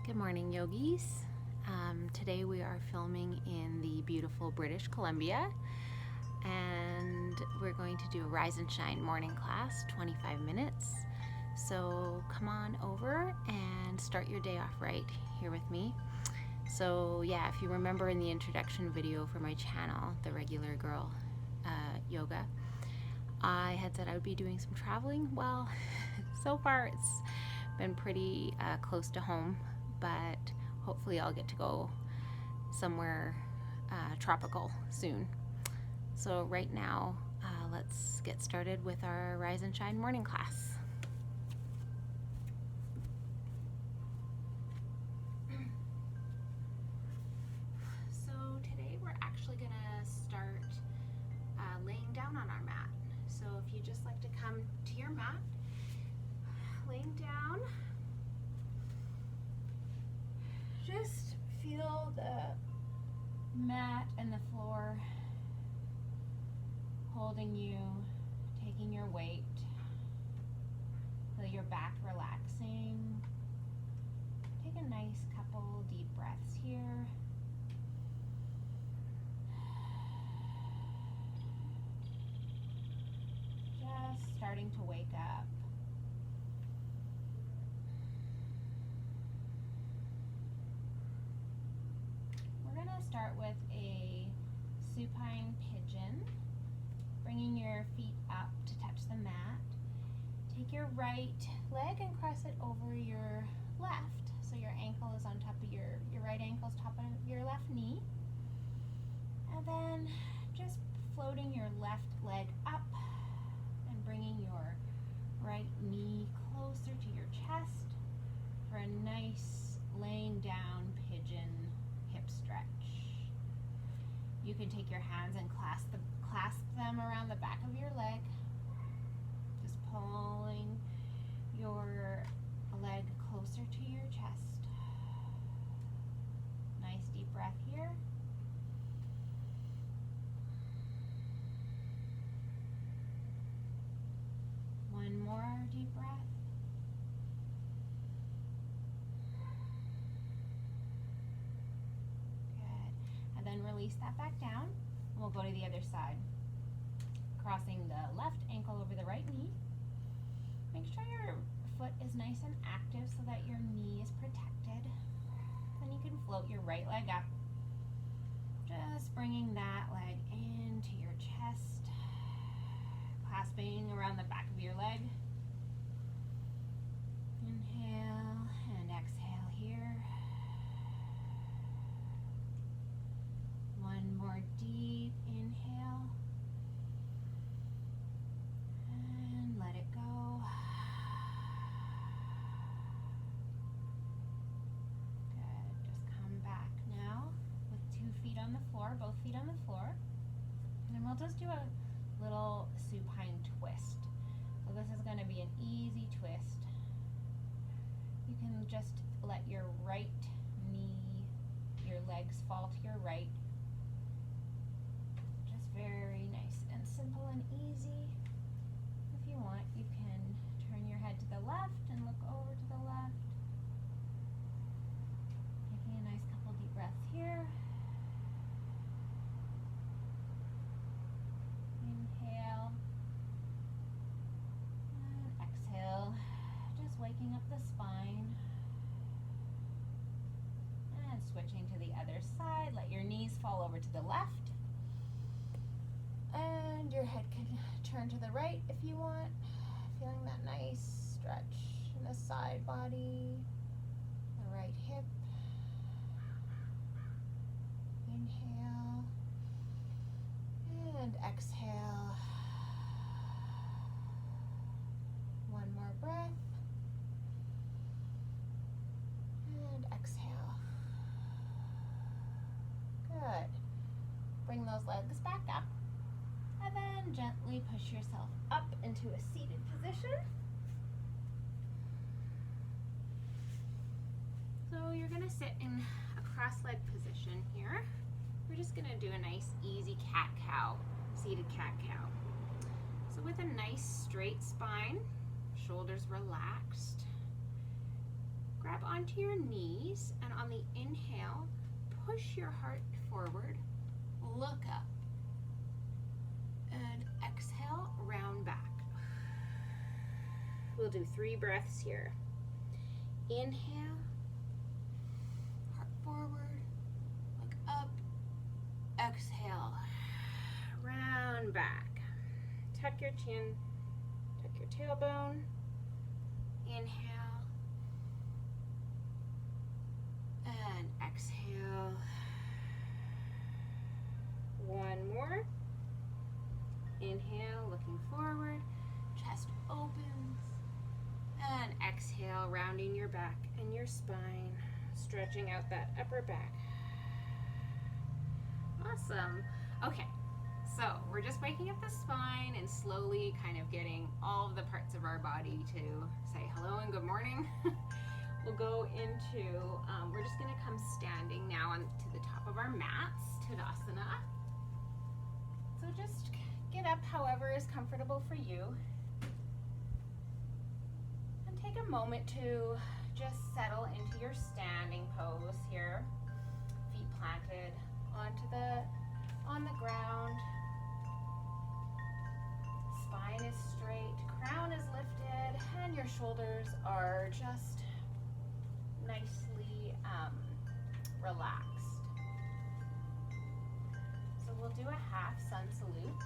Good morning, yogis. Today we are filming in the beautiful British Columbia, and we're going to do a Rise and Shine morning class, 25 minutes. So come on over and start your day off right here with me. So yeah, if you remember in the introduction video for my channel, The Regular Girl Yoga, I had said I would be doing some traveling. Well, so far it's been pretty close to home, but hopefully I'll get to go somewhere tropical soon. So right now, let's get started with our Rise and Shine morning class. So today we're actually gonna start laying down on our mat. So if you just like to come to your mat, laying down, just feel the mat and the floor holding you, taking your weight. Feel your back relaxing. Take a nice couple deep breaths here. Just starting to wake up. We're going to start with a supine pigeon, bringing your feet up to touch the mat. Take your right leg and cross it over your left. So your ankle is on top of your right ankle is top of your left knee. And then just floating your left leg up and bringing your right knee closer to your chest for a nice laying down pigeon hip stretch. You can take your hands and clasp them around the back of your leg, just pulling your leg closer to your chest. Nice deep breath here. One more deep breath. Good. And then release that back down. We'll go to the other side. Crossing the left ankle over the right knee. Make sure your foot is nice and active so that your knee is protected. Then you can float your right leg up. Just bringing that leg into your chest. Clasping around the back of your leg. Inhale and exhale here. One more deep inhale. And let it go. Good. Just come back now with 2 feet on the floor, both feet on the floor. And then we'll just do a little supine twist. So this is going to be an easy twist. You can just let your right knee, your legs fall to your right. Just very nice and simple and easy. If you want, you can turn your head to the left and look over to the left. Taking a nice couple deep breaths here. Inhale and exhale, just waking up the spine. And switching to the other side, let your knees fall over to the left. And your head can turn to the right if you want. Feeling that nice stretch in the side body, the right hip. Inhale and exhale. One more breath. And exhale. Good. Bring those legs back up. And then gently push yourself up into a seated position. So you're going to sit in a cross-legged position here. We're just going to do a nice easy cat-cow, seated cat-cow. So with a nice straight spine, shoulders relaxed, grab grab onto your knees, and on the inhale, push your heart forward, look up, and exhale, round back. We'll do 3 breaths here. Inhale, heart forward, look up, exhale, round back. Tuck your chin, tuck your tailbone, inhale, and exhale. One more. Inhale, looking forward, chest opens, and exhale, rounding your back and your spine, stretching out that upper back. Awesome. Okay. So we're just waking up the spine and slowly kind of getting all of the parts of our body to say hello and good morning. We'll go into, we're just gonna come standing now on to the top of our mats, Tadasana. So just get up however is comfortable for you. And take a moment to just settle into your standing pose here. Feet planted on the ground. Spine is straight, crown is lifted, and your shoulders are just nicely relaxed. So we'll do a half sun salute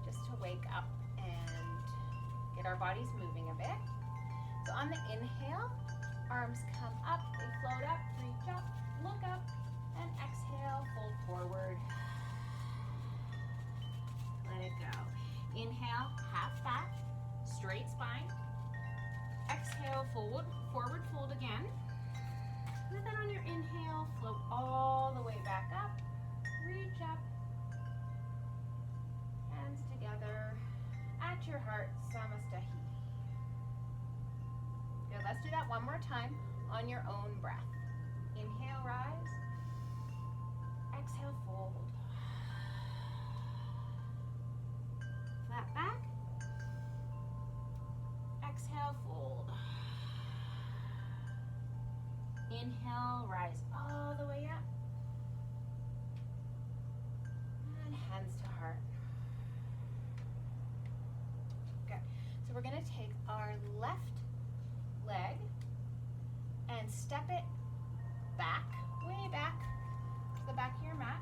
just to wake up and get our bodies moving a bit. So on the inhale, arms come up, they float up, reach up, look up, and exhale, fold forward. Let it go. Inhale, half back, straight spine. Exhale, forward fold again. And then on your inhale, float all the way back up, reach up, hands together, at your heart, Samastahi. Good, let's do that one more time on your own breath. Inhale, rise. Exhale, fold. Flat back. Exhale, fold. Inhale, rise all the way up. And hands to heart. Good. So we're going to take our left leg and step it back, way back to the back of your mat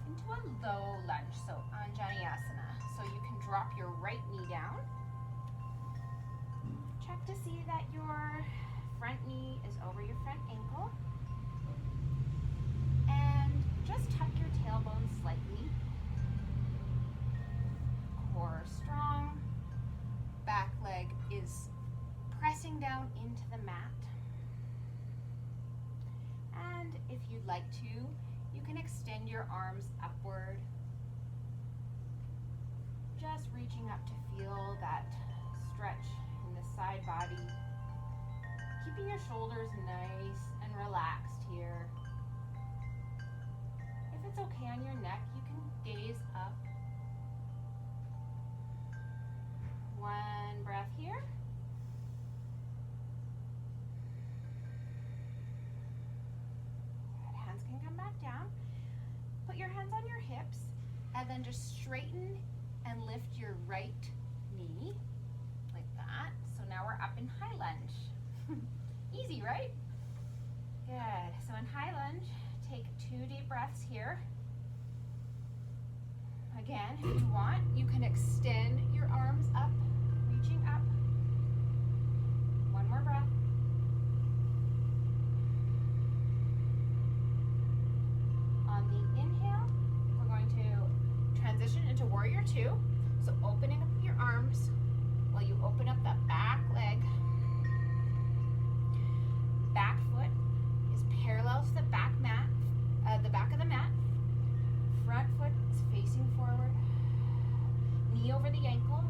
into a low lunge, so Anjaneyasana. So you can drop your right knee down. Check to see that your front knee is over your front ankle. And just tuck your tailbone slightly. Core strong. Back leg is pressing down into the mat. And if you'd like to, you can extend your arms upward. Just reaching up to feel that stretch in the side body. Keeping your shoulders nice and relaxed here. If it's okay on your neck, you can gaze up. One breath here. Good. Hands can come back down. Put your hands on your hips and then just straighten and lift your right knee like that. So now we're up in high lunge. Easy, right? Good. So in high lunge, take 2 deep breaths here. Again, if you want, you can extend your arms up, reaching up. One more breath. On the inhale, we're going to transition into Warrior 2. So opening up your arms while you open up that back leg. Back foot is parallel to the back mat, the back of the mat. Front foot is facing forward. Knee over the ankle.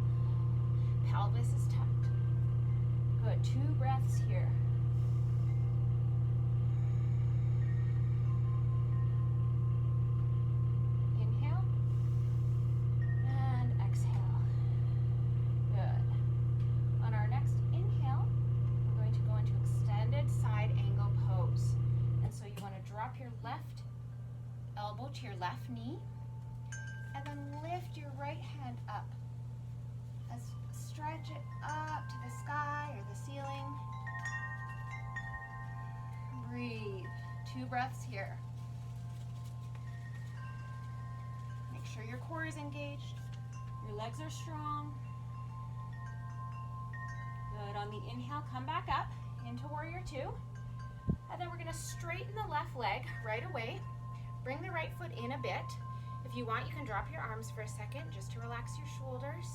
Pelvis is tucked. Good. 2 breaths here. Inhale and exhale. Good. On our next inhale, to your left knee, and then lift your right hand up. Stretch it up to the sky or the ceiling. Breathe. 2 breaths here. Make sure your core is engaged. Your legs are strong. Good. On the inhale, come back up into warrior 2. And then we're going to straighten the left leg right away. Bring the right foot in a bit. If you want, you can drop your arms for a second just to relax your shoulders.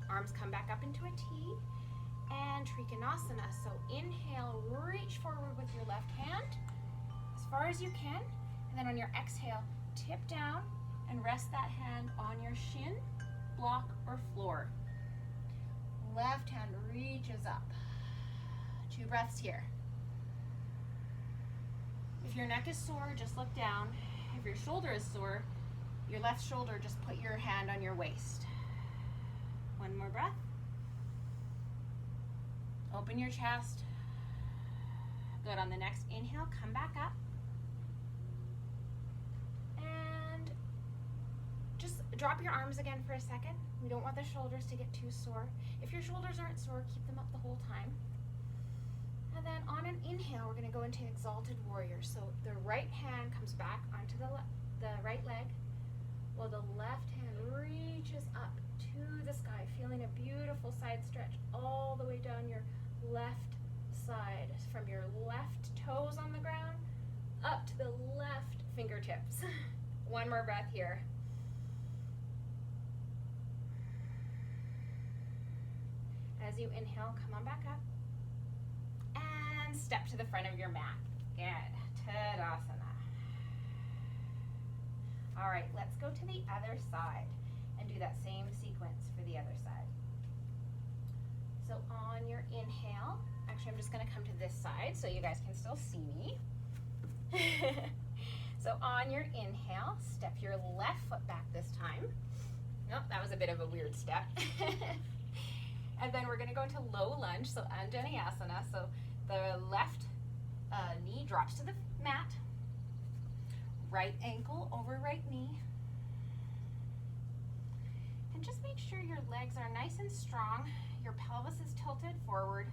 Arms come back up into a T. And Trikonasana. So inhale, reach forward with your left hand as far as you can. And then on your exhale, tip down and rest that hand on your shin, block, or floor. Left hand reaches up. 2 breaths here. If your neck is sore, just look down. If your shoulder is sore, your left shoulder, just put your hand on your waist. 1 more breath. Open your chest. Good. On the next inhale, come back up. And just drop your arms again for a second. We don't want the shoulders to get too sore. If your shoulders aren't sore, keep them up the whole time. And then on an inhale, we're going to go into exalted warrior. So the right hand comes back onto the right leg, while the left hand reaches up to the sky, feeling a beautiful side stretch all the way down your left side, from your left toes on the ground up to the left fingertips. 1 more breath here. As you inhale, come on back up and step to the front of your mat. Good. Tadasana. All right, let's go to the other side and do that same sequence for the other side. So on your inhale, actually I'm just going to come to this side so you guys can still see me. So on your inhale, step your left foot back this time. Nope, that was a bit of a weird step. And then we're going to go into low lunge, so Anjaneyasana. So the left knee drops to the mat, right ankle over right knee. And just make sure your legs are nice and strong, your pelvis is tilted forward,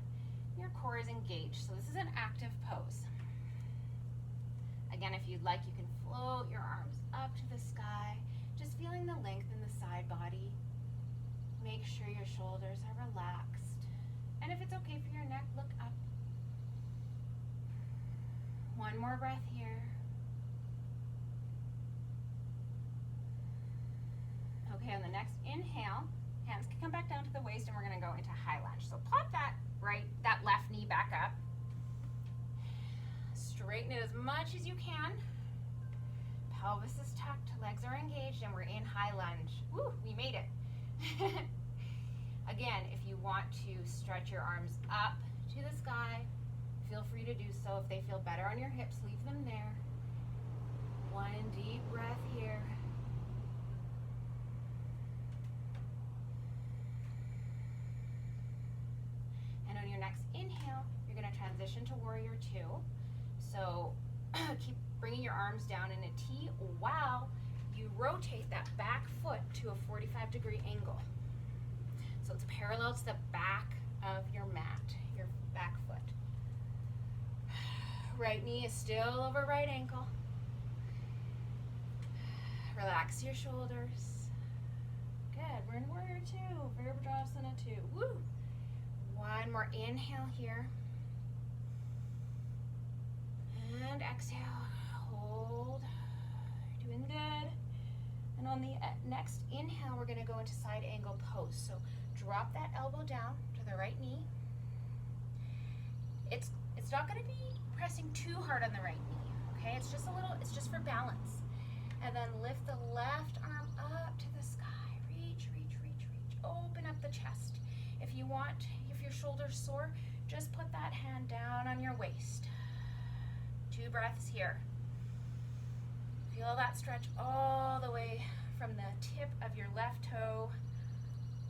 your core is engaged. So this is an active pose. Again, if you'd like, you can float your arms up to the sky, just feeling the length in the side body. Make sure your shoulders are relaxed. And if it's okay for your neck, look up. 1 more breath here. Okay, on the next inhale, hands can come back down to the waist and we're gonna go into high lunge. So pop that left knee back up. Straighten it as much as you can. Pelvis is tucked, legs are engaged, and we're in high lunge. Woo, we made it. Again, if you want to stretch your arms up to the sky, feel free to do so. If they feel better on your hips, leave them there. 1 deep breath here. And on your next inhale, you're going to transition to warrior 2. So keep bringing your arms down in a T while you rotate that back foot to a 45-degree angle. So it's parallel to the back of your mat, your back foot. Right knee is still over right ankle. Relax your shoulders. Good, we're in warrior 2, Virabhadrasana 2. Woo! 1 more inhale here. And exhale, hold. You're doing good. And on the next inhale, we're gonna go into side angle pose. So drop that elbow down to the right knee. It's not gonna be pressing too hard on the right knee, okay? It's just for balance. And then lift the left arm up to the sky. Reach, reach, reach, reach. Open up the chest. If you want, if your shoulder's sore, just put that hand down on your waist. 2 breaths here. Feel that stretch all the way from the tip of your left toe,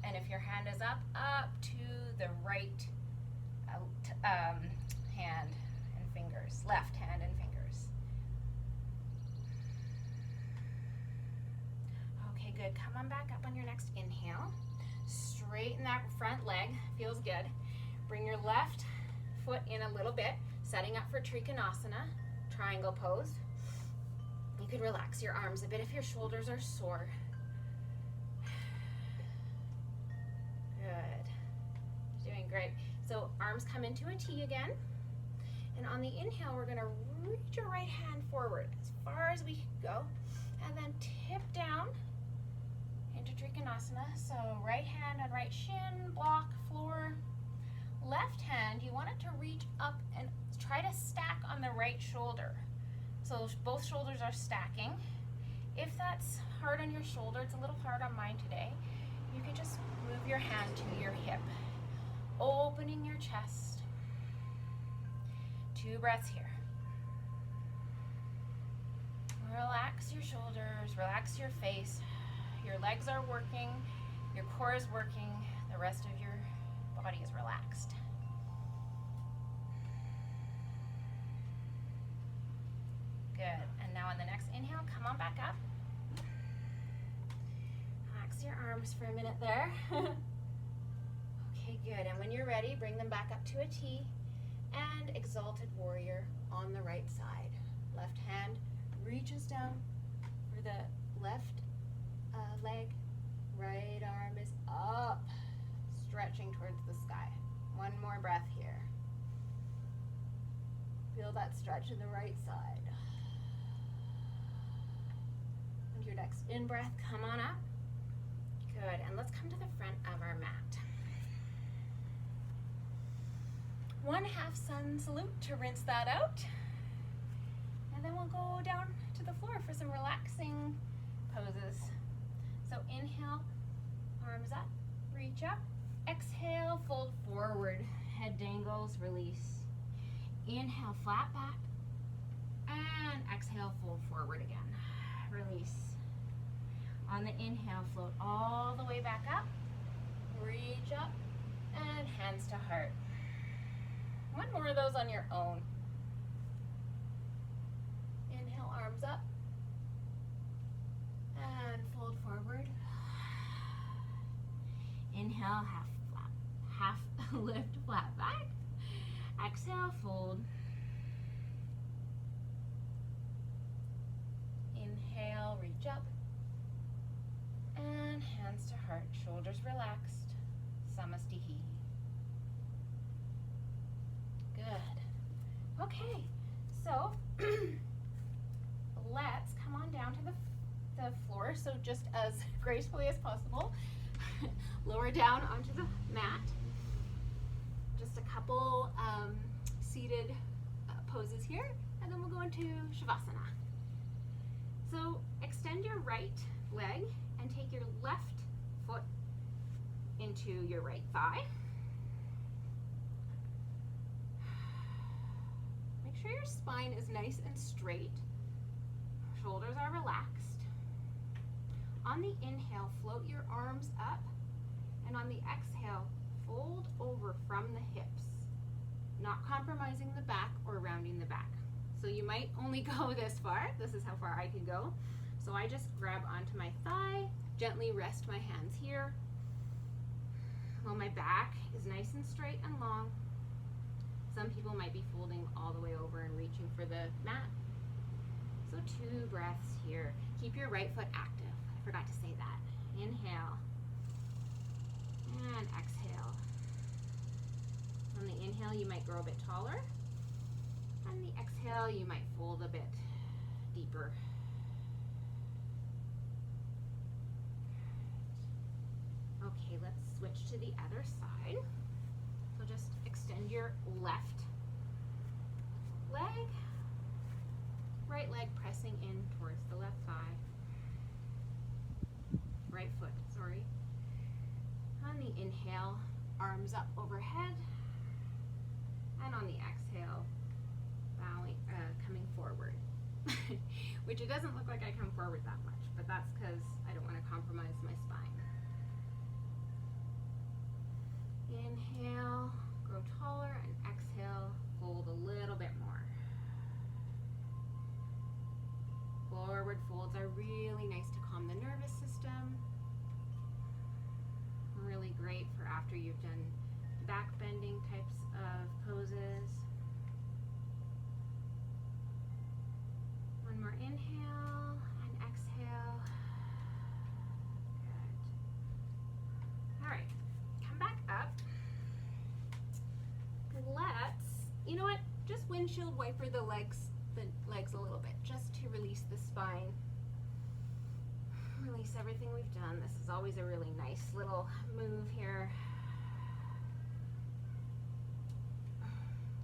and if your hand is up to the right hand and fingers. fingers, left hand and fingers. Okay, good. Come on back up on your next inhale. Straighten that front leg, feels good. Bring your left foot in a little bit, setting up for Trikonasana, triangle pose. You could relax your arms a bit if your shoulders are sore. Good. Doing great. So arms come into a T again. And on the inhale, we're gonna reach your right hand forward as far as we can go, and then tip down into Trikonasana. So right hand on right shin, block, floor. Left hand, you want it to reach up and try to stack on the right shoulder. So both shoulders are stacking. If that's hard on your shoulder, it's a little hard on mine today, you can just move your hand to your hip, opening your chest. 2 breaths here. Relax your shoulders, relax your face. Your legs are working, your core is working, the rest of your body is relaxed. Good. And now on the next inhale, come on back up. Relax your arms for a minute there. Okay, good. And when you're ready, bring them back up to a T and exalted warrior on the right side. Left hand reaches down for the left leg. Right arm is up, stretching towards the sky. One more breath here. Feel that stretch in the right side. And your next in-breath, come on up. Good, and let's come to the front of our mat. 1 half sun salute to rinse that out. And then we'll go down to the floor for some relaxing poses. So inhale, arms up, reach up. Exhale, fold forward, head dangles, release. Inhale, flat back. And exhale, fold forward again. Release. On the inhale, float all the way back up. Reach up and hands to heart. 1 more of those on your own. Inhale, arms up. And fold forward. Inhale, half lift, flat back. Exhale, fold. Inhale, reach up. And hands to heart, shoulders relaxed. Samastihi. Good. Okay, so let's come on down to the floor. So just as gracefully as possible, lower down onto the mat. Just a couple seated poses here, and then we'll go into Shavasana. So extend your right leg and take your left foot into your right thigh. Make sure your spine is nice and straight. Shoulders are relaxed. On the inhale, float your arms up, and on the exhale, fold over from the hips, not compromising the back or rounding the back. So you might only go this far. This is how far I can go. So I just grab onto my thigh, gently rest my hands here, while my back is nice and straight and long. Some people might be folding all the way over and reaching for the mat. So 2 breaths here. Keep your right foot active. I forgot to say that. Inhale and exhale. On the inhale, you might grow a bit taller. On the exhale, you might fold a bit deeper. Okay, let's switch to the other side. So just extend your left leg, right leg pressing in towards the left thigh. Right foot, sorry. On the inhale, arms up overhead. And on the exhale, bowing, coming forward. Which it doesn't look like I come forward that much, but that's because I don't want to compromise my spine. Inhale, grow taller, and exhale, fold a little bit more. folds are really nice to calm the nervous system. Really great for after you've done back bending types of poses. One more inhale and exhale. Good. All right, come back up. You know what? Just windshield wiper the legs a little bit, just to release the spine. Release everything we've done. This is always a really nice little move here.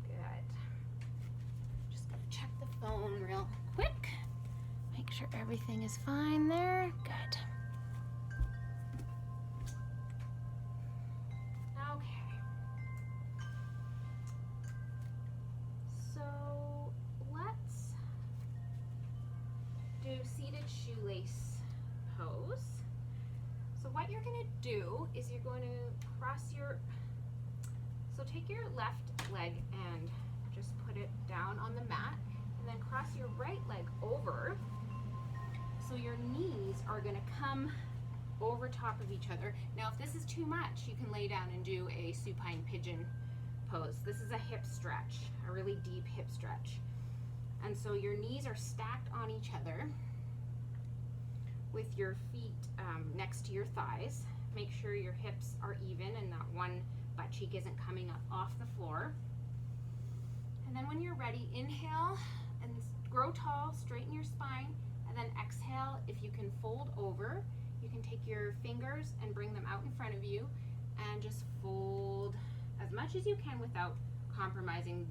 Good. Just gonna check the phone real quick. Make sure everything is fine there. Good. Okay. So let's do seated shoelace pose. So what you're going to do is you're going to take your left leg and just put it down on the mat, and then cross your right leg over. So your knees are going to come over top of each other. Now if this is too much, you can lay down and do a supine pigeon pose. This is a hip stretch, a really deep hip stretch. And so your knees are stacked on each other with your feet next to your thighs. Make sure your hips are even and that one butt cheek isn't coming up off the floor. And then when you're ready, inhale and grow tall, straighten your spine, and then exhale. If you can fold over, you can take your fingers and bring them out in front of you and just fold as much as you can without compromising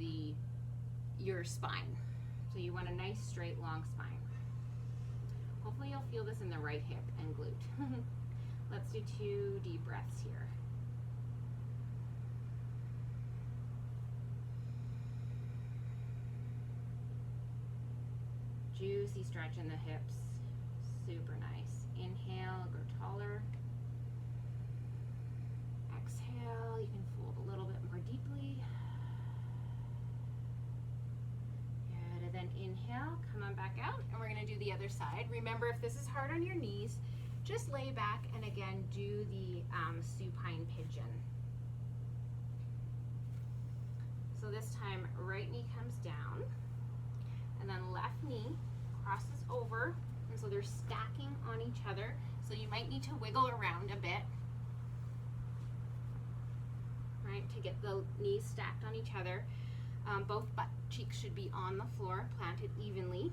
your spine. So you want a nice straight long spine. Hopefully you'll feel this in the right hip and glute. Let's do 2 deep breaths here. Juicy stretch in the hips, super nice. Inhale, grow taller. Exhale, you can fold a little bit more deeply. Good, and then inhale, come on back out, and we're gonna do the other side. Remember, if this is hard on your knees, just lay back and again do the supine pigeon. So this time, right knee comes down, and then left knee crosses over, and so they're stacking on each other. So you might need to wiggle around a bit, right, to get the knees stacked on each other. Both butt cheeks should be on the floor, planted evenly.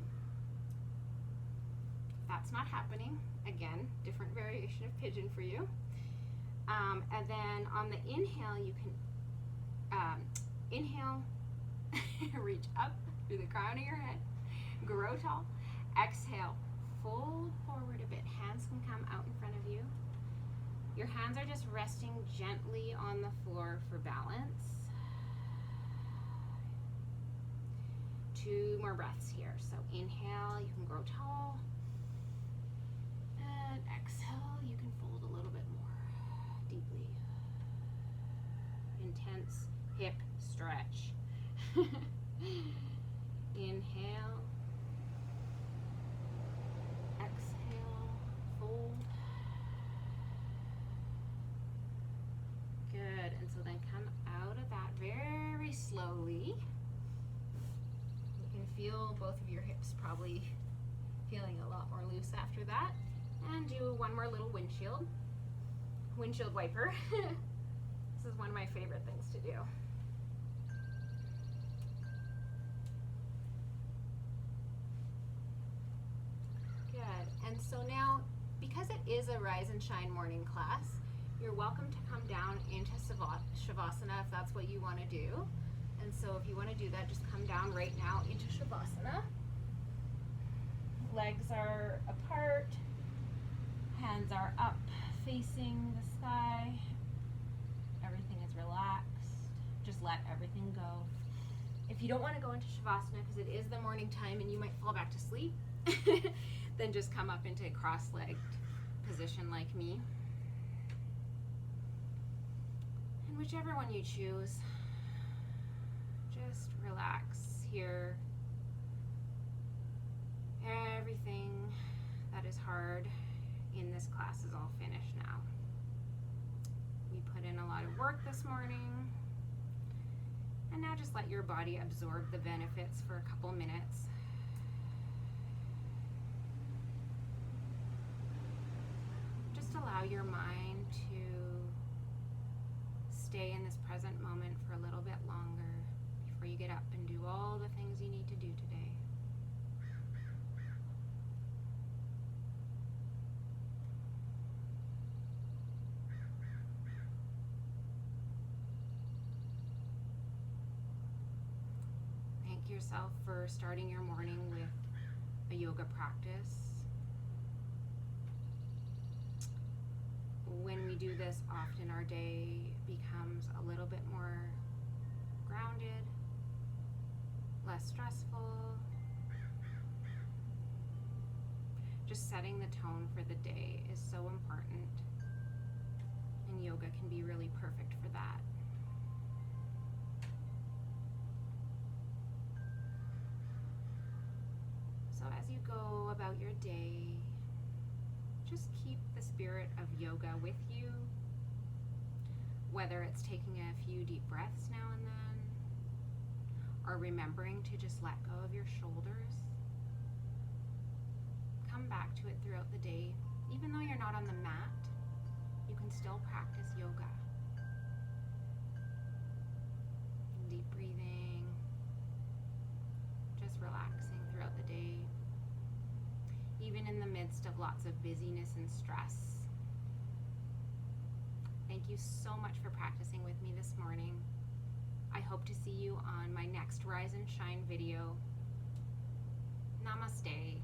If that's not happening, again, different variation of pigeon for you. And then on the inhale, you can inhale, reach up through the crown of your head, grow tall. Exhale, fold forward a bit. Hands can come out in front of you. Your hands are just resting gently on the floor for balance. 2 more breaths here. So inhale, you can grow tall. And exhale, you can fold a little bit more deeply. Intense hip stretch. Inhale. Exhale, fold. Good, and so then come out of that very slowly. You can feel both of your hips probably feeling a lot more loose after that. And do one more little windshield wiper. This is one of my favorite things to do. Good, and so now, because it is a Rise and Shine morning class, you're welcome to come down into Shavasana if that's what you want to do. And so if you want to do that, just come down right now into Shavasana. Legs are apart, hands are up facing the sky. Everything is relaxed. Just let everything go. If you don't want to go into Shavasana because it is the morning time and you might fall back to sleep, then just come up into a cross-legged position like me. And whichever one you choose, just relax here Everything that is hard in this class is all finished now. We put in a lot of work this morning, and now just let your body absorb the benefits for a couple minutes. Just allow your mind to stay in this present moment for a little bit longer before you get up and do all the things you need to do today. Thank yourself for starting your morning with a yoga practice. When we do this, often our day becomes a little bit more grounded, less stressful. Just setting the tone for the day is so important, and yoga can be really perfect for that. So as you go about your day, just keep the spirit of yoga with you, whether it's taking a few deep breaths now and then, or remembering to just let go of your shoulders. Come back to it throughout the day. Even though you're not on the mat, you can still practice yoga. Deep breathing, just relaxing throughout the day, even in the midst of lots of busyness and stress. Thank you so much for practicing with me this morning. I hope to see you on my next Rise and Shine video. Namaste.